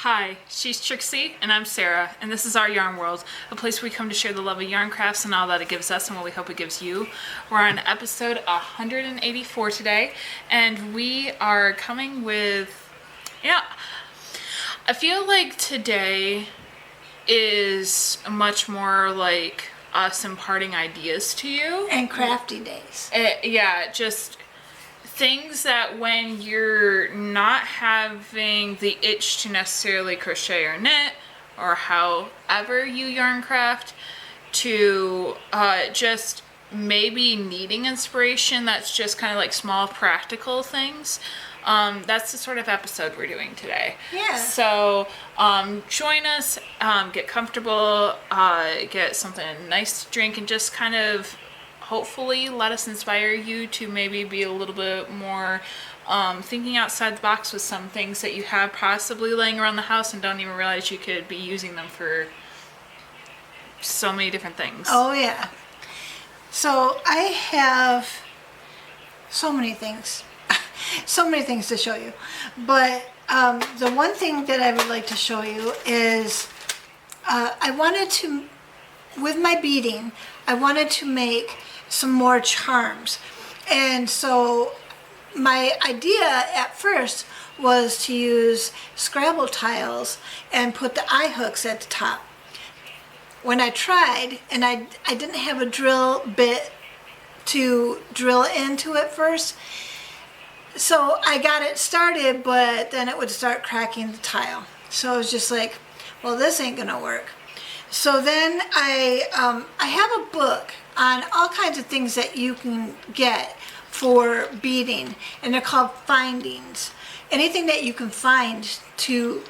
Hi, she's Trixie, and I'm Sarah, and this is Our Yarn World, a place where we come to share the love of yarn crafts and all that it gives us and what we hope it gives you. We're on episode 184 today, and we are coming with, I feel like today is much more like us imparting ideas to you. And crafty days. Just things that when you're not having the itch to necessarily crochet or knit or however you yarn craft, to just maybe needing inspiration, that's just kind of like small practical things. That's the sort of episode we're doing today. Yeah. So join us, get comfortable, get something nice to drink, and just kind of hopefully let us inspire you to maybe be a little bit more thinking outside the box with some things that you have possibly laying around the house and don't even realize you could be using them for so many different things. Oh yeah. So I have so many things. So many things to show you. But the one thing that I would like to show you is I wanted to, with my beading, I wanted to make some more charms. And so my idea at first was to use Scrabble tiles and put the eye hooks at the top. When I tried, and I didn't have a drill bit to drill into it first, so I got it started, but then it would start cracking the tile. So I was just like, well, this ain't gonna work. So then I have a book on all kinds of things that you can get for beading, and they're called findings. Anything that you can find to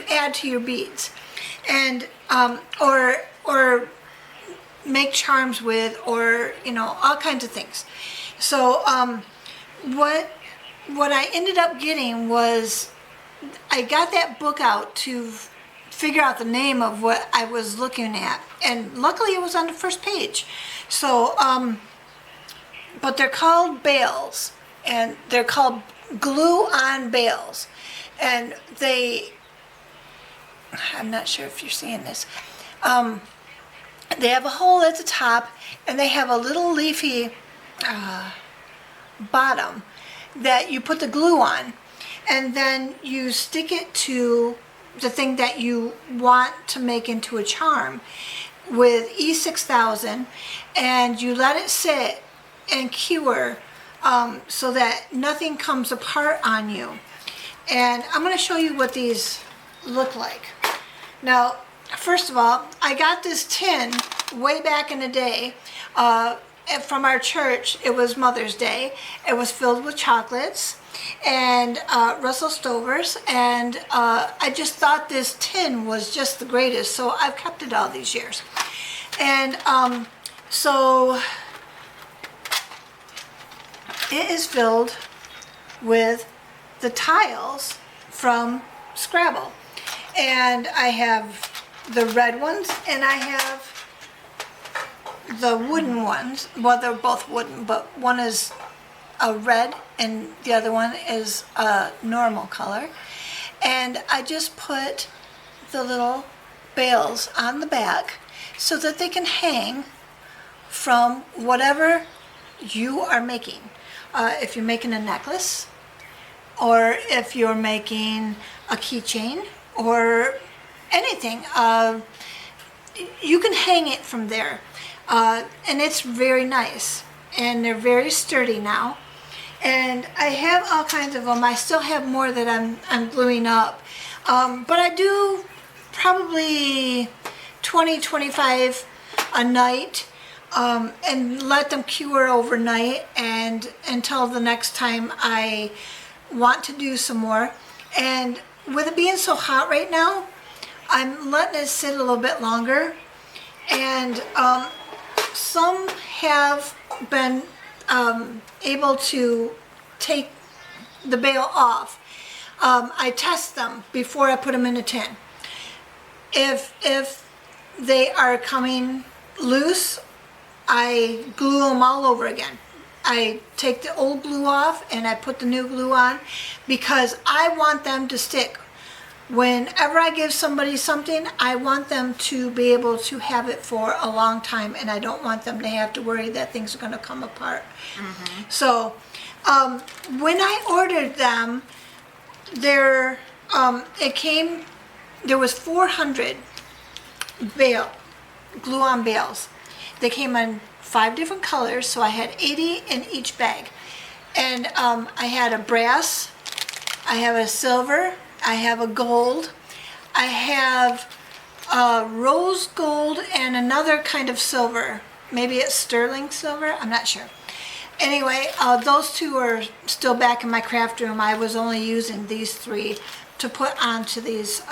add to your beads, and or make charms with, or all kinds of things. So what I ended up getting was, I got that book out to figure out the name of what I was looking at, and luckily it was on the first page. So but they're called bales, and they're called glue-on bales, and I'm not sure if you're seeing this, they have a hole at the top, and they have a little leafy bottom that you put the glue on, and then you stick it to the thing that you want to make into a charm with E6000, and you let it sit and cure so that nothing comes apart on you. And I'm going to show you what these look like. Now, first of all, I got this tin way back in the day from our church. It was Mother's Day. It was filled with chocolates and Russell Stovers, and I just thought this tin was just the greatest, so I've kept it all these years. And so it is filled with the tiles from Scrabble, and I have the red ones and I have the wooden ones. Well, they're both wooden, but one is a red and the other one is a normal color. And I just put the little bales on the back so that they can hang from whatever you are making. If you're making a necklace, or if you're making a keychain, or anything, you can hang it from there. And it's very nice, and they're very sturdy now. And I have all kinds of them. I still have more that I'm gluing up, but I do probably 20-25 a night, and let them cure overnight, and until the next time I want to do some more. And with it being so hot right now, I'm letting it sit a little bit longer, and some have been able to take the bale off. I test them before I put them in a tin. If they are coming loose, I glue them all over again. I take the old glue off and I put the new glue on, because I want them to stick whenever I give somebody something, I want them to be able to have it for a long time, and I don't want them to have to worry that things are going to come apart. So when I ordered them, there was 400 glue-on bales. They came in 5 different colors, so I had 80 in each bag. And I had a brass, I have a silver, I have a gold, I have a rose gold and another kind of silver. Maybe it's sterling silver, I'm not sure. Anyway, those 2 are still back in my craft room. I was only using these 3 to put onto these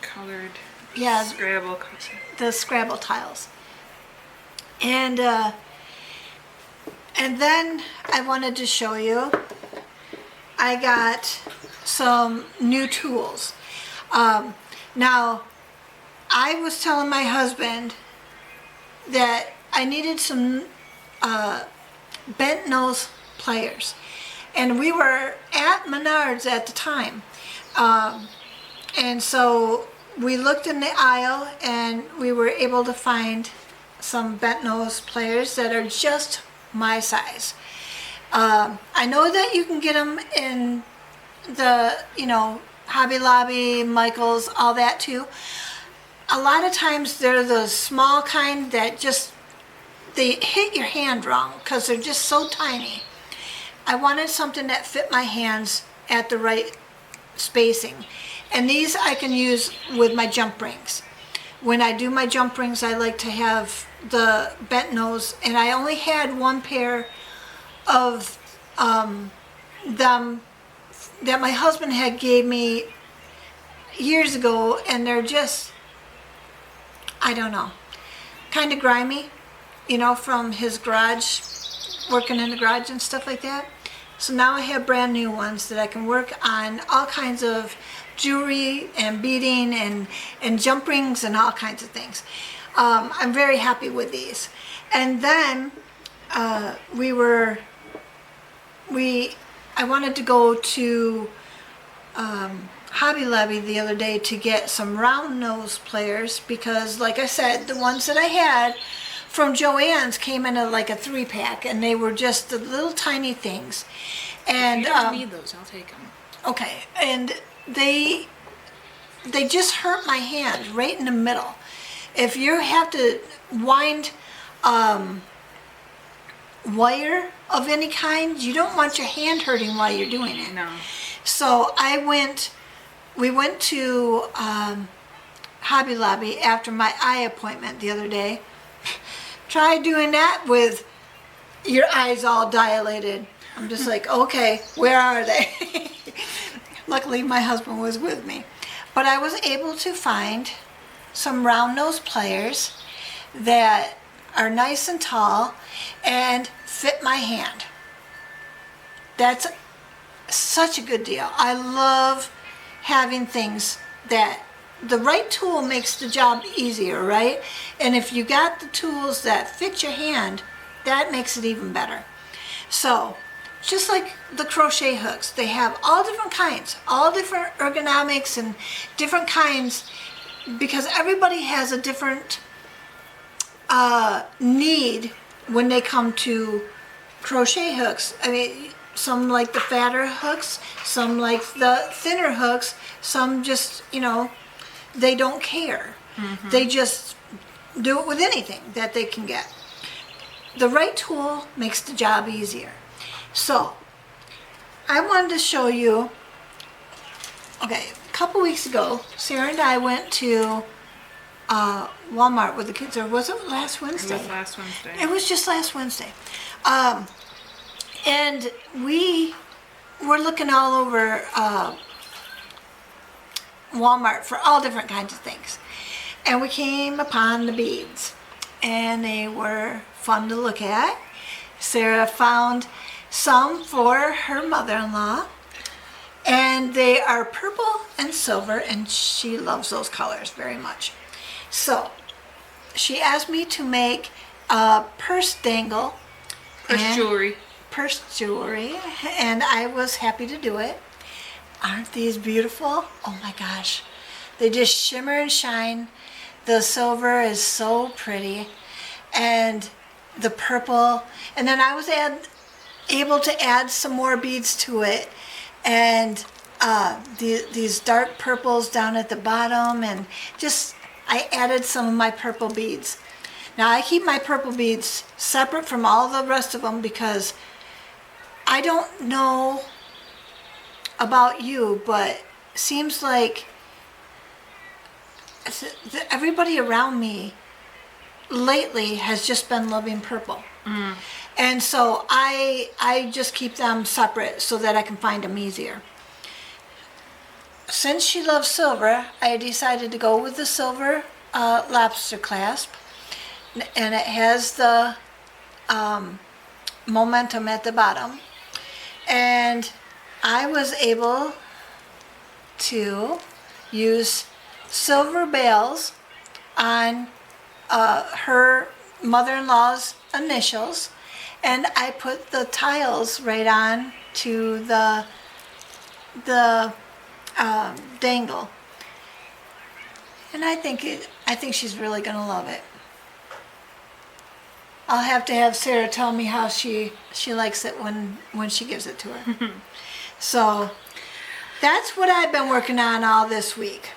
Colored. Yeah, Scrabble. the Scrabble tiles. And then I wanted to show you, I got some new tools. Now, I was telling my husband that I needed some bent nose pliers. And we were at Menards at the time. And so we looked in the aisle and we were able to find some bent nose pliers that are just my size. I know that you can get them in the, Hobby Lobby, Michael's, all that too. A lot of times they're the small kind that just, they hit your hand wrong because they're just so tiny. I wanted something that fit my hands at the right spacing. And these I can use with my jump rings. When I do my jump rings, I like to have the bent nose, and I only had 1 pair of them that my husband had gave me years ago, and they're just, I don't know, kind of grimy, from his garage, working in the garage and stuff like that. So now I have brand new ones that I can work on all kinds of jewelry and beading and jump rings and all kinds of things. I'm very happy with these. And then I wanted to go to Hobby Lobby the other day to get some round nose pliers because, like I said, the ones that I had from Joann's came in like a 3-pack, and they were just the little tiny things. And you don't need those. I'll take them. Okay, and they just hurt my hand right in the middle. If you have to wind wire of any kind, you don't want your hand hurting while you're doing it. No. So we went to Hobby Lobby after my eye appointment the other day. Try doing that with your eyes all dilated. I'm just like, okay, where are they? Luckily, my husband was with me. But I was able to find some round nose pliers that are nice and tall and fit my hand. That's such a good deal. I love having things that the right tool makes the job easier, right? And if you got the tools that fit your hand, that makes it even better. So, just like the crochet hooks, they have all different kinds, all different ergonomics and different kinds, because everybody has a different need when they come to crochet hooks. I mean, some like the fatter hooks, some like the thinner hooks, some just, they don't care. Mm-hmm. They just do it with anything that they can get. The right tool makes the job easier. So, I wanted to show you, okay, a couple weeks ago, Sarah and I went to Walmart with the kids, or was it last Wednesday? It was last Wednesday. It was just last Wednesday. And we were looking all over Walmart for all different kinds of things. And we came upon the beads. And they were fun to look at. Sarah found some for her mother-in-law. And they are purple and silver, and she loves those colors very much. So, she asked me to make a purse dangle. Purse jewelry. Purse jewelry, and I was happy to do it. Aren't these beautiful? Oh my gosh. They just shimmer and shine. The silver is so pretty. And the purple. And then I was able to add some more beads to it. And these dark purples down at the bottom. And just, I added some of my purple beads. Now I keep my purple beads separate from all the rest of them because I don't know about you, but seems like everybody around me lately has just been loving purple. And so I just keep them separate so that I can find them easier. Since she loves silver, I decided to go with the silver lobster clasp, and it has the momentum at the bottom. And I was able to use silver bails on her mother-in-law's initials, and I put the tiles right on to the dangle. And I think she's really gonna love it. I'll have to have Sarah tell me how she likes it when she gives it to her. So that's what I've been working on all this week.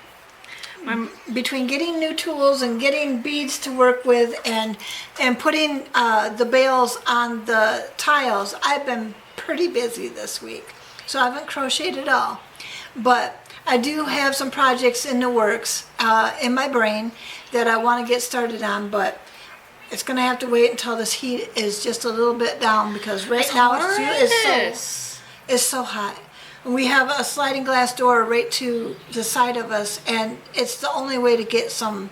Between getting new tools and getting beads to work with and putting the bails on the tiles, I've been pretty busy this week. So I haven't crocheted at all. But I do have some projects in the works in my brain that I want to get started on, but it's going to have to wait until this heat is just a little bit down because right now it's so hot. We have a sliding glass door right to the side of us, and it's the only way to get some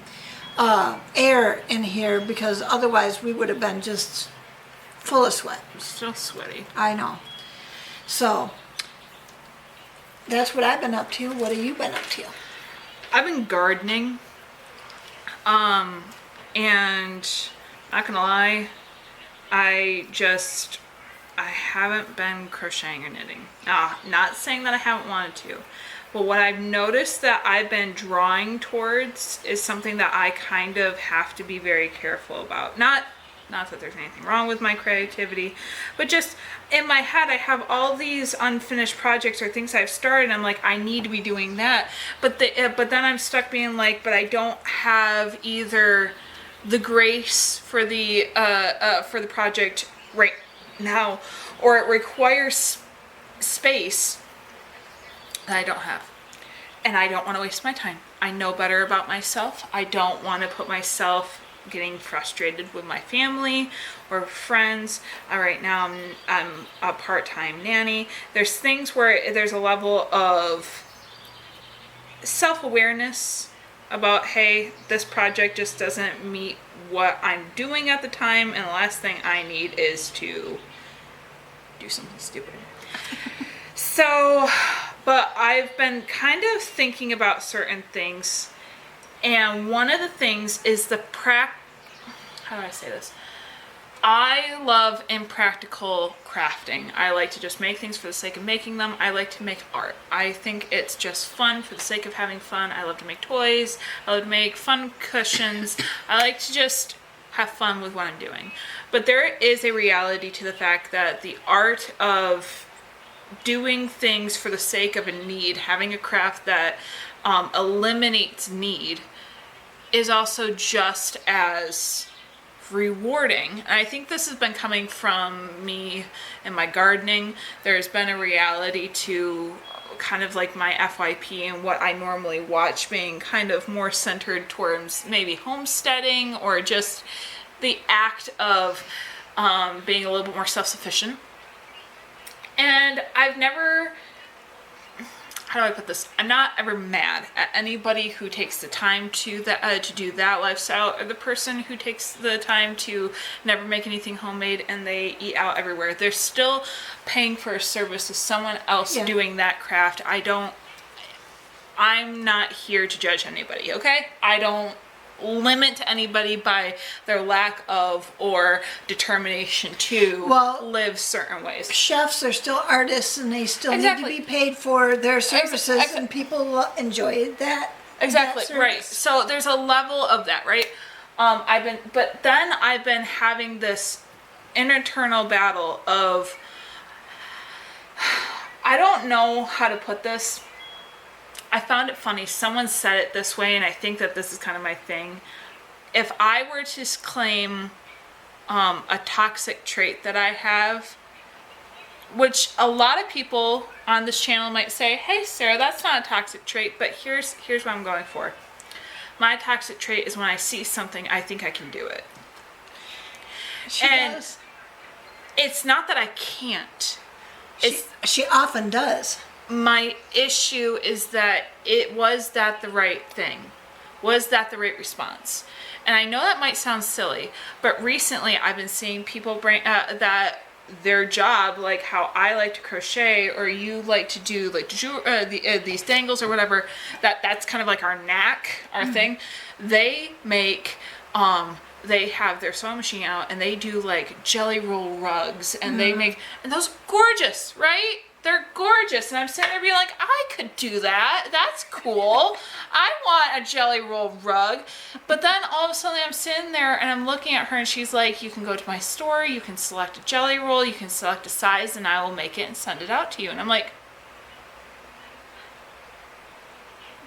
air in here because otherwise we would have been just full of sweat. Still sweaty. I know. So that's what I've been up to. What have you been up to? I've been gardening. And not gonna lie, I haven't been crocheting or knitting. Now, not saying that I haven't wanted to, but what I've noticed that I've been drawing towards is something that I kind of have to be very careful about. Not that there's anything wrong with my creativity, but just in my head I have all these unfinished projects or things I've started, and I'm like, I need to be doing that. But then I'm stuck being like, but I don't have either the grace for the project right now, or it requires space that I don't have. And I don't want to waste my time. I know better about myself. I don't want to put myself getting frustrated with my family or friends. Right now I'm a part-time nanny. There's things where there's a level of self-awareness about, hey, this project just doesn't meet what I'm doing at the time, and the last thing I need is to do something stupid. So, but I've been kind of thinking about certain things, and one of the things is how do I say this? I love impractical crafting. I like to just make things for the sake of making them. I like to make art. I think it's just fun for the sake of having fun. I love to make toys. I love to make fun cushions. I like to just have fun with what I'm doing. But there is a reality to the fact that the art of doing things for the sake of a need, having a craft that eliminates need, is also just as rewarding. And I think this has been coming from me and my gardening. There's been a reality to kind of like my FYP and what I normally watch being kind of more centered towards maybe homesteading or just the act of being a little bit more self-sufficient. And I've never, how do I put this? I'm not ever mad at anybody who takes the time to do that lifestyle, or the person who takes the time to never make anything homemade and they eat out everywhere. They're still paying for a service of someone else doing that craft. I'm not here to judge anybody, okay? I don't limit anybody by their lack of or determination to live certain ways. Chefs are still artists, and they still Exactly. need to be paid for their services, and people enjoy that. Exactly, that right. So there's a level of that, right? But then I've been having this internal battle of, I don't know how to put this. I found it funny. Someone said it this way, and I think that this is kind of my thing. If I were to claim a toxic trait that I have, which a lot of people on this channel might say, hey Sarah, that's not a toxic trait, but here's what I'm going for. My toxic trait is when I see something, I think I can do it. She does. It's not that I can't. She often does. My issue is that was that the right thing? Was that the right response? And I know that might sound silly, but recently I've been seeing people bring that their job, like how I like to crochet, or you like to do like these dangles or whatever, that's kind of like our knack, our thing. They make they have their sewing machine out, and they do like jelly roll rugs, and they make, and those are gorgeous, right? They're gorgeous. And I'm sitting there being like, I could do that. That's cool. I want a jelly roll rug. But then all of a sudden I'm sitting there and I'm looking at her, and she's like, you can go to my store, you can select a jelly roll, you can select a size, and I will make it and send it out to you. And I'm like,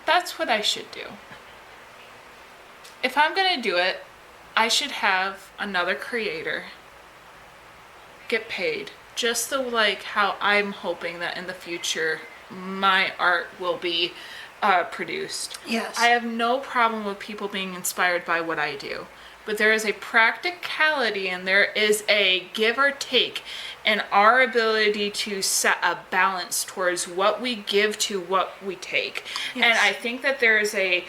that's what I should do. If I'm going to do it, I should have another creator get paid. Just the like how I'm hoping that in the future my art will be produced. Yes. I have no problem with people being inspired by what I do, but there is a practicality and there is a give or take in our ability to set a balance towards what we give to what we take. Yes. And I think that there is a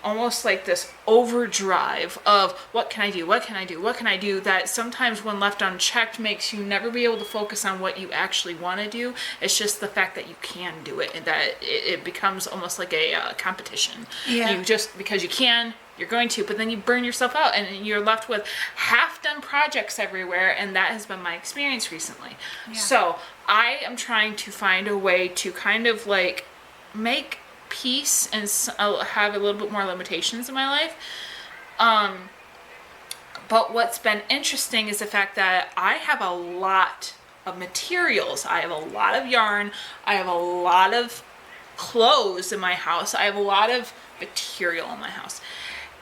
almost like this overdrive of what can I do, what can I do, what can I do, that sometimes when left unchecked makes you never be able to focus on what you actually want to do. It's just the fact that you can do it, and that it becomes almost like a competition. Yeah. You just, because you can, you're going to, but then you burn yourself out and you're left with half-done projects everywhere, and that has been my experience recently. Yeah. So I am trying to find a way to kind of like make peace and have a little bit more limitations in my life. But what's been interesting is the fact that I have a lot of materials. I have a lot of yarn. I have a lot of clothes in my house. I have a lot of material in my house.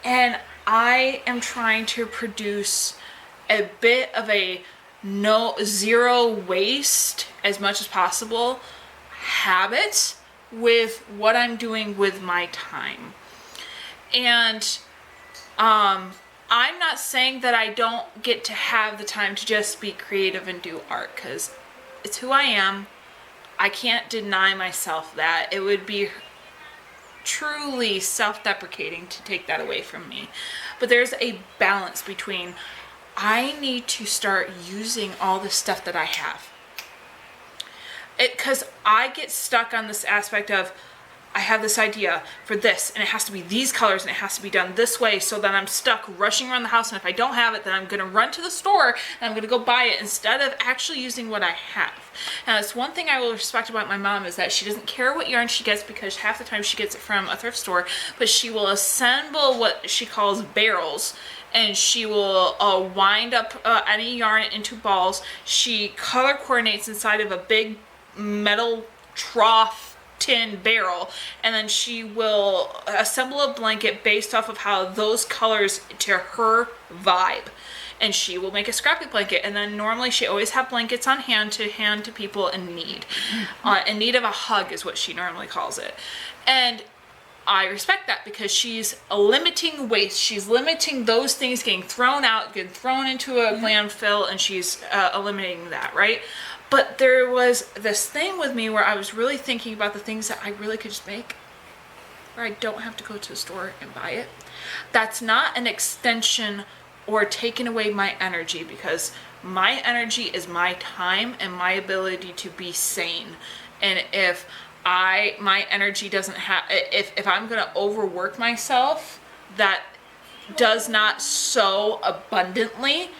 And I am trying to produce a bit of a zero waste as much as possible habit with what I'm doing with my time. And I'm not saying that I don't get to have the time to just be creative and do art, because it's who I am. I can't deny myself that. It would be truly self-deprecating to take that away from me. But there's a balance between, I need to start using all the stuff that I have. Because I get stuck on this aspect of, I have this idea for this, and it has to be these colors, and it has to be done this way, so then I'm stuck rushing around the house, and if I don't have it, then I'm going to run to the store, and I'm going to go buy it, instead of actually using what I have. Now, that's one thing I will respect about my mom, is that she doesn't care what yarn she gets, because half the time she gets it from a thrift store, but she will assemble what she calls barrels, and she will wind up any yarn into balls. She color coordinates inside of a big metal trough tin barrel, and then she will assemble a blanket based off of how those colors to her vibe, and she will make a scrappy blanket. And then normally she always have blankets on hand to people in need. In need of a hug is what she normally calls it. And I respect that, because she's limiting waste. She's limiting those things getting thrown out, getting thrown into a landfill, and she's eliminating that, right? But there was this thing with me where I was really thinking about the things that I really could just make, where I don't have to go to the store and buy it. That's not an extension or taking away my energy, because my energy is my time and my ability to be sane. And if my energy doesn't have, if I'm going to overwork myself, that does not sow abundantly,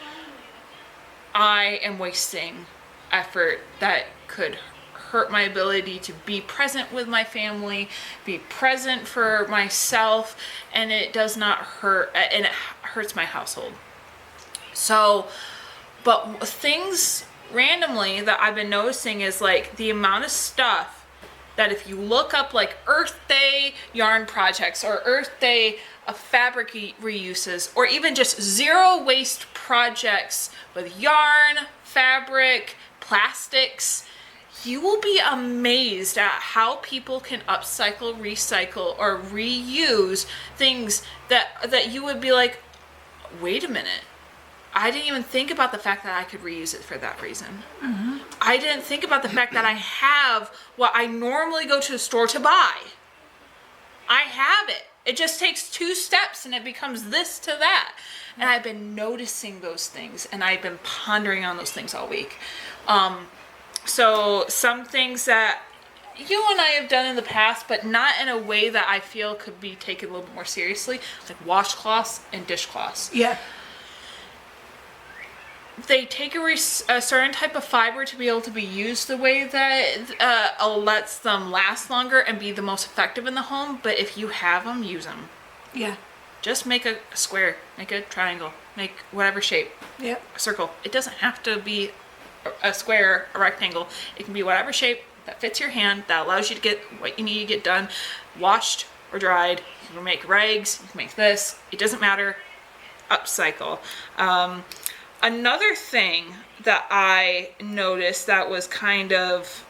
I am wasting effort that could hurt my ability to be present with my family, be present for myself, and it does not hurt, and it hurts my household. So, but things randomly that I've been noticing is like the amount of stuff that if you look up like Earth Day yarn projects or Earth Day fabric reuses, or even just zero waste projects with yarn, fabric, plastics, you will be amazed at how people can upcycle, recycle, or reuse things that you would be like, wait a minute. I didn't even think about the fact that I could reuse it for that reason. Mm-hmm. I didn't think about the fact that I have what I normally go to the store to buy. I have it. It just takes 2 steps and it becomes this to that. And I've been noticing those things and I've been pondering on those things all week. So some things that you and I have done in the past, but not in a way that I feel could be taken a little bit more seriously, like washcloths and dishcloths. Yeah. They take a certain type of fiber to be able to be used the way that lets them last longer and be the most effective in the home. But if you have them, use them. Yeah. Just make a square, make a triangle, make whatever shape. Yep. A circle. It doesn't have to be a square, a rectangle. It can be whatever shape that fits your hand, that allows you to get what you need to get done, washed or dried. You can make rags, you can make this. It doesn't matter. Upcycle. Another thing that I noticed that was kind of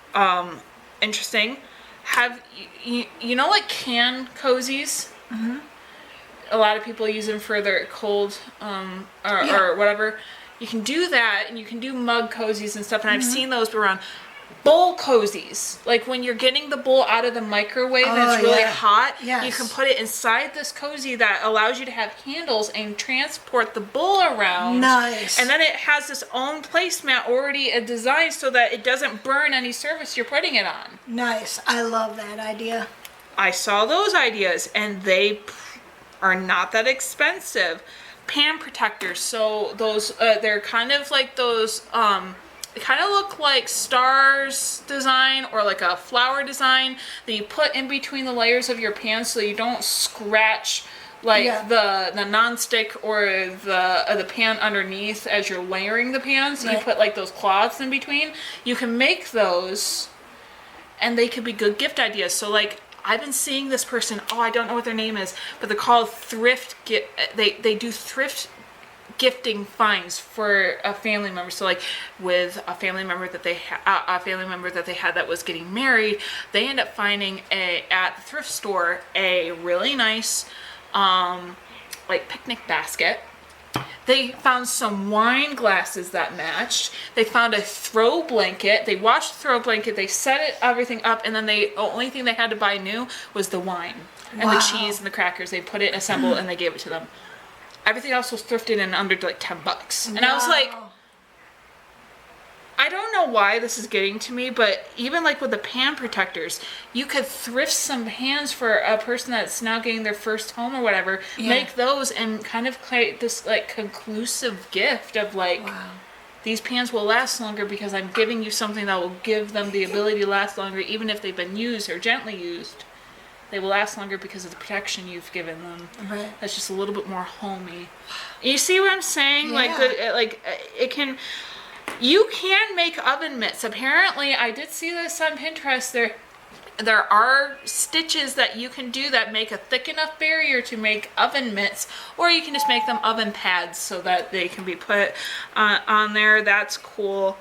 interesting, have you know like can cozies? Mm-hmm. A lot of people use them for their cold or whatever. You can do that, and you can do mug cozies and stuff, and I've seen those around. Bowl cozies, like when you're getting the bowl out of the microwave and it's really hot, you can put it inside this cozy that allows you to have handles and transport the bowl around. Nice. And then it has its own placemat already designed so that it doesn't burn any surface you're putting it on. Nice. I love that idea. I saw those ideas, and they are not that expensive. Pan protectors, so those they're kind of like those they kind of look like stars design or like a flower design that you put in between the layers of your pan so you don't scratch like the non-stick or the pan underneath as you're layering the pan. So you put like those cloths in between. You can make those, and they could be good gift ideas. So like I've been seeing this person, I don't know what their name is, but they're called thrift. They do thrift gifting finds for a family member. So like with a family member that they had that was getting married, they end up finding at the thrift store a really nice like picnic basket. They found some wine glasses that matched. They found a throw blanket. They washed the throw blanket. They set everything up, and then the only thing they had to buy new was the wine and the cheese and the crackers. They put it assembled and they gave it to them. Everything else was thrifted in under like $10. And I was like, I don't know why this is getting to me, but even like with the pan protectors, you could thrift some pans for a person that's now getting their first home or whatever, make those and kind of create this like conclusive gift of like, these pans will last longer because I'm giving you something that will give them the ability to last longer, even if they've been used or gently used. They will last longer because of the protection you've given them. Right. That's just a little bit more homey. You see what I'm saying? Yeah. It can. You can make oven mitts. Apparently, I did see this on Pinterest. There are stitches that you can do that make a thick enough barrier to make oven mitts, or you can just make them oven pads so that they can be put on there. That's cool.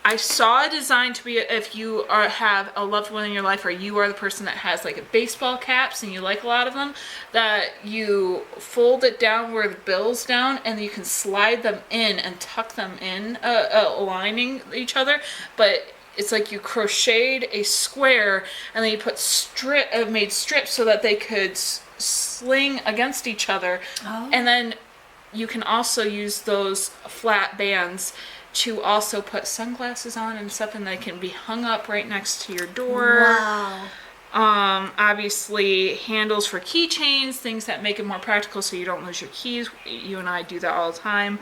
I saw a design to be, if you have a loved one in your life, or you are the person that has like baseball caps and you like a lot of them, that you fold it down where the bill's down and you can slide them in and tuck them in, aligning each other. But it's like you crocheted a square and then you put made strips so that they could sling against each other. Oh. And then you can also use those flat bands to also put sunglasses on and stuff, and they can be hung up right next to your door. Wow. Obviously handles for keychains, things that make it more practical so you don't lose your keys. You and I do that all the time.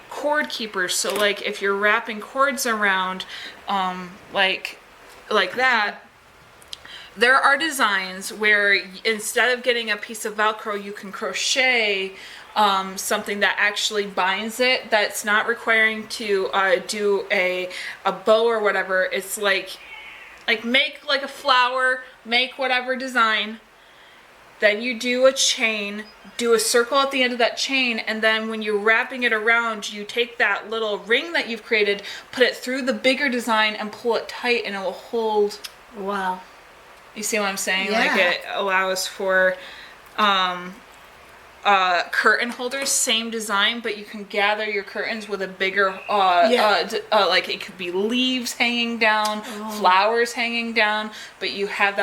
Cord keepers, so like if you're wrapping cords around, like that, there are designs where instead of getting a piece of Velcro, you can crochet something that actually binds it, that's not requiring to do a bow or whatever. It's like make like a flower, make whatever design, then you do a chain, do a circle at the end of that chain, and then when you're wrapping it around, you take that little ring that you've created, put it through the bigger design and pull it tight, and it will hold. Wow. You see what I'm saying? Yeah. Like it allows for curtain holders, same design, but you can gather your curtains with a bigger, like it could be leaves hanging down, flowers hanging down, but you have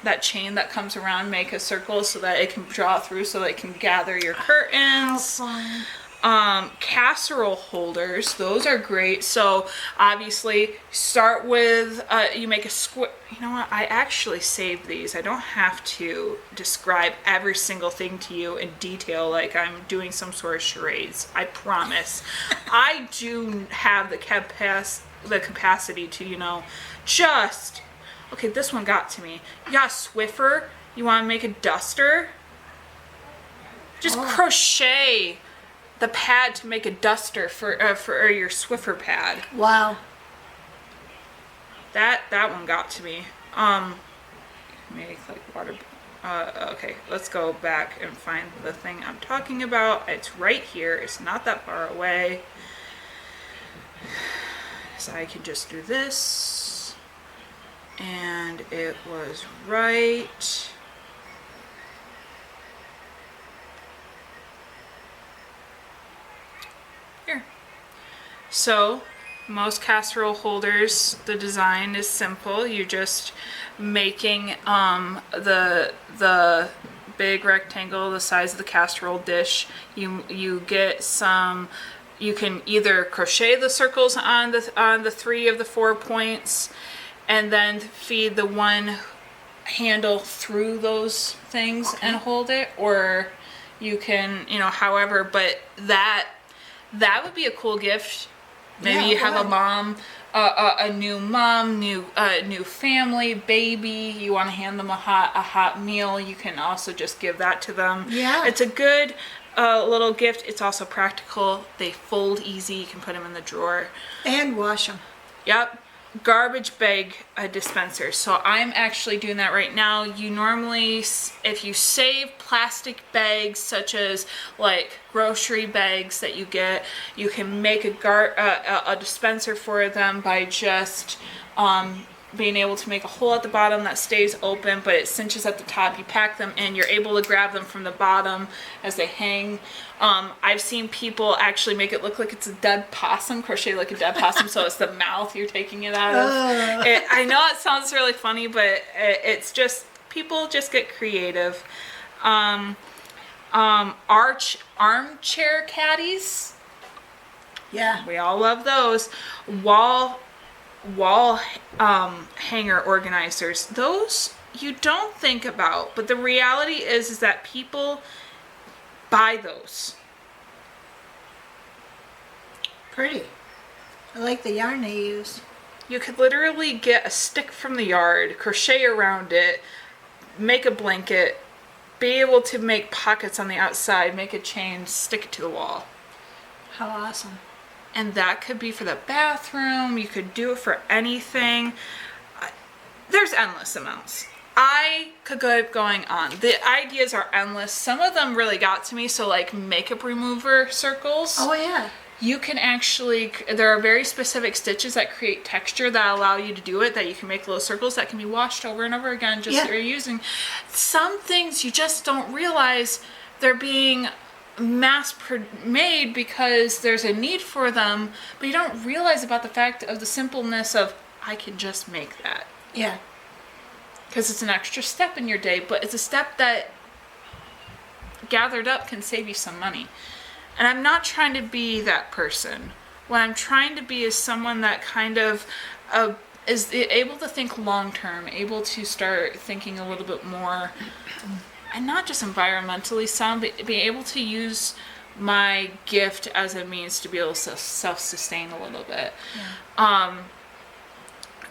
that chain that comes around, make a circle so that it can draw through so that it can gather your curtains. How fun. Casserole holders, those are great. So obviously start with, you make a square. You know what, I actually saved these. I don't have to describe every single thing to you in detail like I'm doing some sort of charades. I promise. I do have the capacity to, just, okay, this one got to me. You got a Swiffer, you want to make a duster? Just crochet the pad to make a duster for your Swiffer pad. Wow. That one got to me. Make like water. Okay, let's go back and find the thing I'm talking about. It's right here. It's not that far away. So I can just do this. And it was right. Here. So, most casserole holders, the design is simple. You're just making the big rectangle the size of the casserole dish. You get some. You can either crochet the circles on the 3 of the 4 points, and then feed the one handle through those things and hold it, or you can, however. But that would be a cool gift. Maybe you have a mom, a new mom, new family, baby. You want to hand them a hot meal. You can also just give that to them. Yeah. It's a good little gift. It's also practical. They fold easy. You can put them in the drawer. And wash them. Yep. Garbage bag dispenser. So I'm actually doing that right now. You normally, if you save plastic bags such as like grocery bags that you get, you can make a dispenser for them by just being able to make a hole at the bottom that stays open, but it cinches at the top. You pack them in, you're able to grab them from the bottom as they hang. I've seen people actually make it look like it's a dead possum, crochet like a dead possum, so it's the mouth you're taking it out of. I know it sounds really funny, but it's just, people just get creative. Armchair caddies. Yeah. We all love those. Wall hanger organizers. Those you don't think about, but the reality is that people buy those. Pretty. I like the yarn they use. You could literally get a stick from the yard, crochet around it, make a blanket, be able to make pockets on the outside, make a chain, stick it to the wall. How awesome. And that could be for the bathroom. You could do it for anything. There's endless amounts. I could go going on. The ideas are endless. Some of them really got to me. So like makeup remover circles. Oh yeah. You can actually, there are very specific stitches that create texture that allow you to do it, that you can make little circles that can be washed over and over again, just reusing. Some things you just don't realize they're being made because there's a need for them, but you don't realize about the fact of the simpleness of, I can just make that. Yeah. Because it's an extra step in your day, but it's a step that gathered up can save you some money. And I'm not trying to be that person. What I'm trying to be is someone that kind of is able to think long term, able to start thinking a little bit more, and not just environmentally sound, but be able to use my gift as a means to be able to self-sustain a little bit.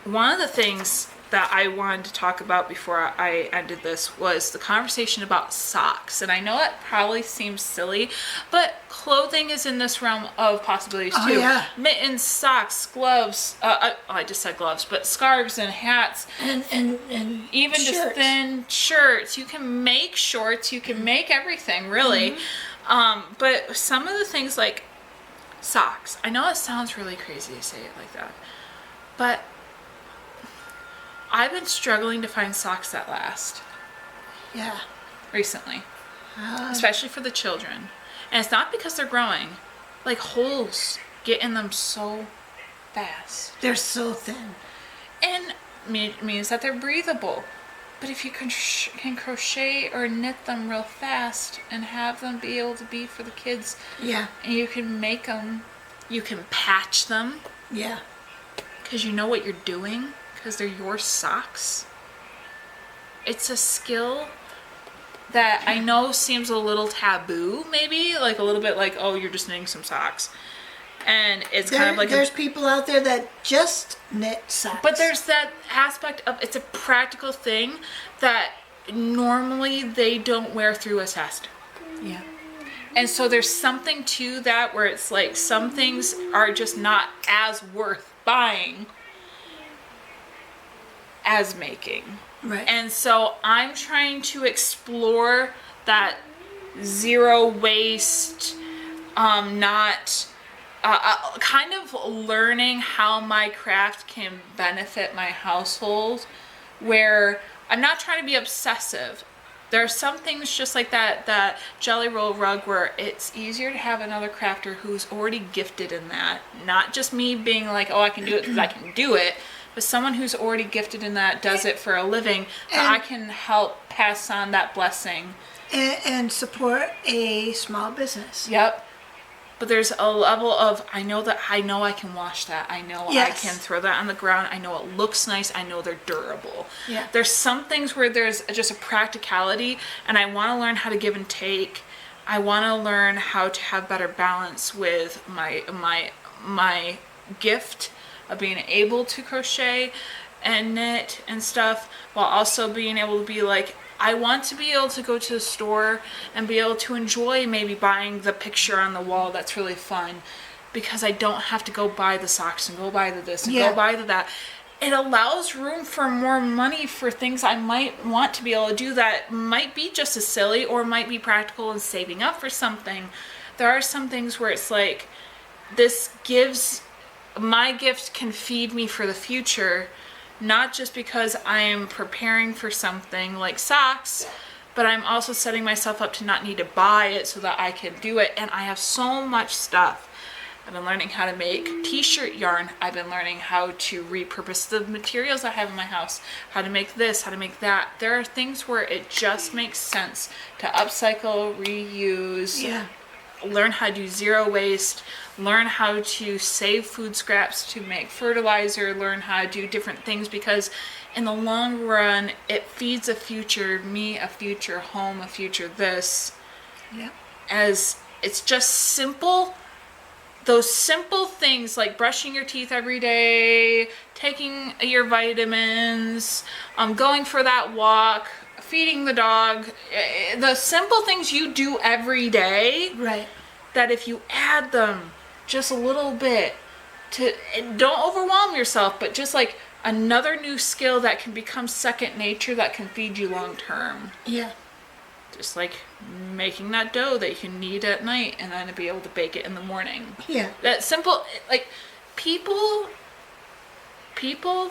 One of the things that I wanted to talk about before I ended this was the conversation about socks. And I know it probably seems silly, but clothing is in this realm of possibilities too. Yeah. Mittens, socks, gloves. I just said gloves, but scarves and hats. And Even shirts. just thin shirts. You can make shorts. You can make everything, really. But some of the things like socks. I know it sounds really crazy to say it like that, but I've been struggling to find socks that last Yeah. recently, especially for the children. And it's not because they're growing. Like, holes get in them so fast. They're so thin. And means that they're breathable. But if you can crochet or knit them real fast and have them be able to be for the kids, Yeah. and you can make them, you can patch them Yeah. because you know what you're doing. Because they're your socks. It's a skill that I know seems a little taboo, maybe, like a little bit like, oh, you're just knitting some socks. And it's kind of like there's people out there that just knit socks. but there's that aspect of it's a practical thing that normally they don't wear through as fast. Yeah. And so there's something to that where it's like some things are just not as worth buying as making. Right. And so I'm trying to explore that zero waste, not kind of learning how my craft can benefit my household, where I'm not trying to be obsessive. There are some things just like that jelly roll rug where it's easier to have another crafter who's already gifted in that. Not just me being like, oh, I can do it because I can do it, but someone who's already gifted in that does it for a living, that I can help pass on that blessing. And support a small business. Yep. But there's a level of, I know I can wash that. I know Yes. I can throw that on the ground. I know it looks nice. I know they're durable. Yeah. There's some things where there's just a practicality, and I want to learn how to give and take. I want to learn how to have better balance with my gift of being able to crochet and knit and stuff, while also being able to be like, I want to be able to go to the store and be able to enjoy maybe buying the picture on the wall that's really fun, because I don't have to go buy the socks and go buy the this and Yeah. go buy the that. It allows room for more money for things I might want to be able to do that might be just as silly or might be practical and saving up for something. There are some things where it's like, this gives, my gift can feed me for the future, not just because I am preparing for something like socks, but I'm also setting myself up to not need to buy it so that I can do it. And I have so much stuff. I've been learning how to make t-shirt yarn. I've been learning how to repurpose the materials I have in my house, how to make this, how to make that. There are things where it just makes sense to upcycle, reuse, Yeah. learn how to do zero waste, learn how to save food scraps to make fertilizer, learn how to do different things, because in the long run, it feeds a future me, a future home, a future this. Yeah. As it's just simple, those simple things like brushing your teeth every day, taking your vitamins, going for that walk, feeding the dog, the simple things you do every day, Right. that if you add them just a little bit to, don't overwhelm yourself, but just like another new skill that can become second nature that can feed you long term. Yeah. Just like making that dough that you can knead at night and then be able to bake it in the morning. Yeah. That simple, like people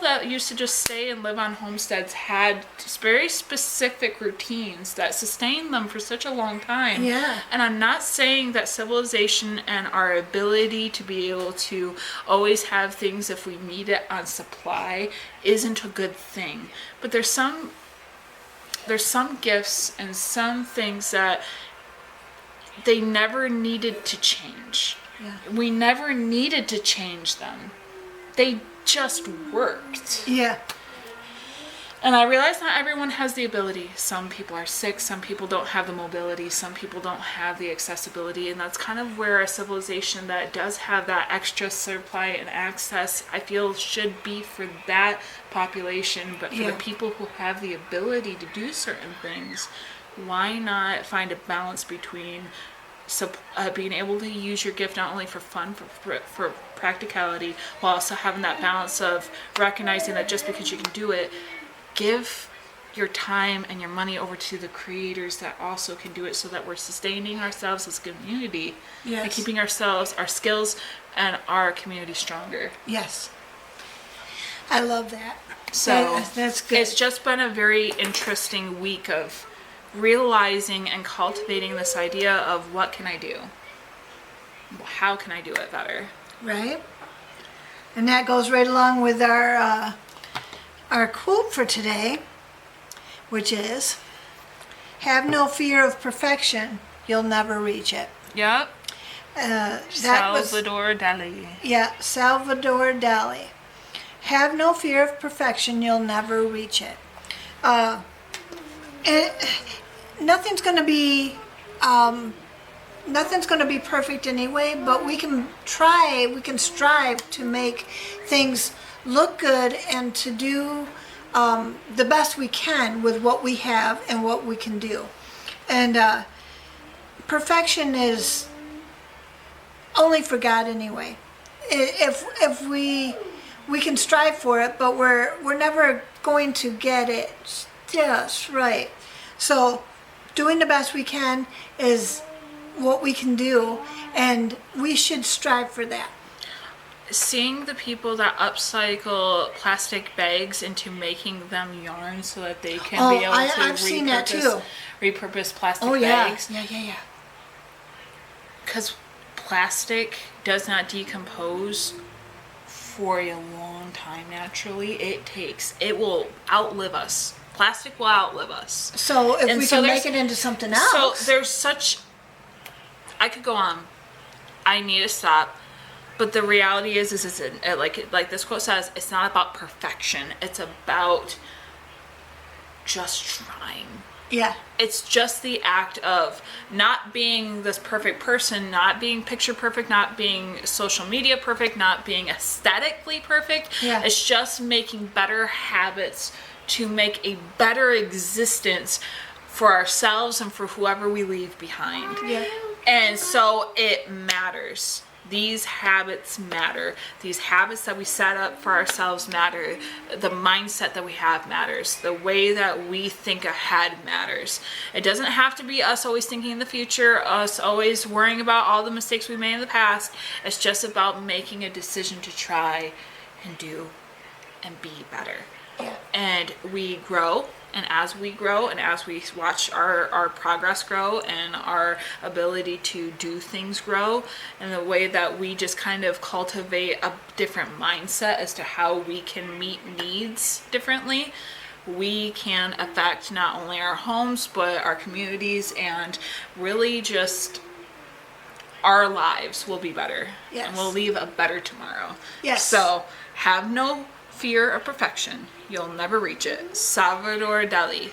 that used to just stay and live on homesteads had very specific routines that sustained them for such a long time. Yeah. And I'm not saying that civilization and our ability to be able to always have things if we need it on supply isn't a good thing. But there's some gifts and some things that they never needed to change. Yeah. We never needed to change them. They just worked. Yeah. And I realize not everyone has the ability. Some people are sick, some people don't have the mobility, some people don't have the accessibility, and that's kind of where a civilization that does have that extra supply and access, I feel, should be for that population. But for the people who have the ability to do certain things, why not find a balance between being able to use your gift not only for fun, for practicality, while also having that balance of recognizing that just because you can do it, give your time and your money over to the creators that also can do it, so that we're sustaining ourselves as a community and keeping ourselves, our skills, and our community stronger. Yes. I love that. So that's good. It's just been a very interesting week of realizing and cultivating this idea of what can I do? How can I do it better? Right. And that goes right along with our quote for today, which is, have no fear of perfection, you'll never reach it. Yep. Salvador Dali. Yeah, Salvador Dali. Have no fear of perfection, you'll never reach it. And nothing's going to be perfect anyway, but we can strive to make things look good and to do the best we can with what we have and what we can do. And perfection is only for God anyway. If we can strive for it, but we're never going to get it just right. So doing the best we can is what we can do, and we should strive for that. Seeing the people that upcycle plastic bags into making them yarn so that they can be able to I've seen that too. Repurpose plastic bags. Yeah. Because plastic does not decompose for a long time naturally. It will outlive us. Plastic will outlive us. So if we can make it into something else. So there's I could go on. I need to stop. But the reality is like this quote says, it's not about perfection. It's about just trying. Yeah. It's just the act of not being this perfect person, not being picture perfect, not being social media perfect, not being aesthetically perfect. Yeah. It's just making better habits to make a better existence for ourselves and for whoever we leave behind. Yeah. And so it matters. These habits matter. These habits that we set up for ourselves matter. The mindset that we have matters. The way that we think ahead matters. It doesn't have to be us always thinking in the future, us always worrying about all the mistakes we made in the past. It's just about making a decision to try and do and be better. Yeah. And we grow, and as we grow and as we watch our progress grow and our ability to do things grow, and the way that we just kind of cultivate a different mindset as to how we can meet needs differently, we can affect not only our homes but our communities, and really just our lives will be better. Yes. And we'll leave a better tomorrow. Yes. So have no fear of perfection, you'll never reach it. Salvador Dali.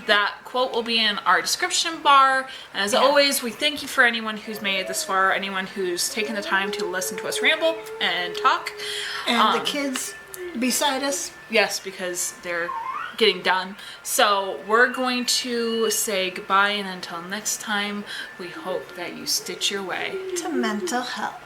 That quote will be in our description bar. And as always, we thank you for anyone who's made it this far, anyone who's taken the time to listen to us ramble and talk. And the kids beside us. Yes, because they're getting done. So we're going to say goodbye, and until next time, we hope that you stitch your way To mental health.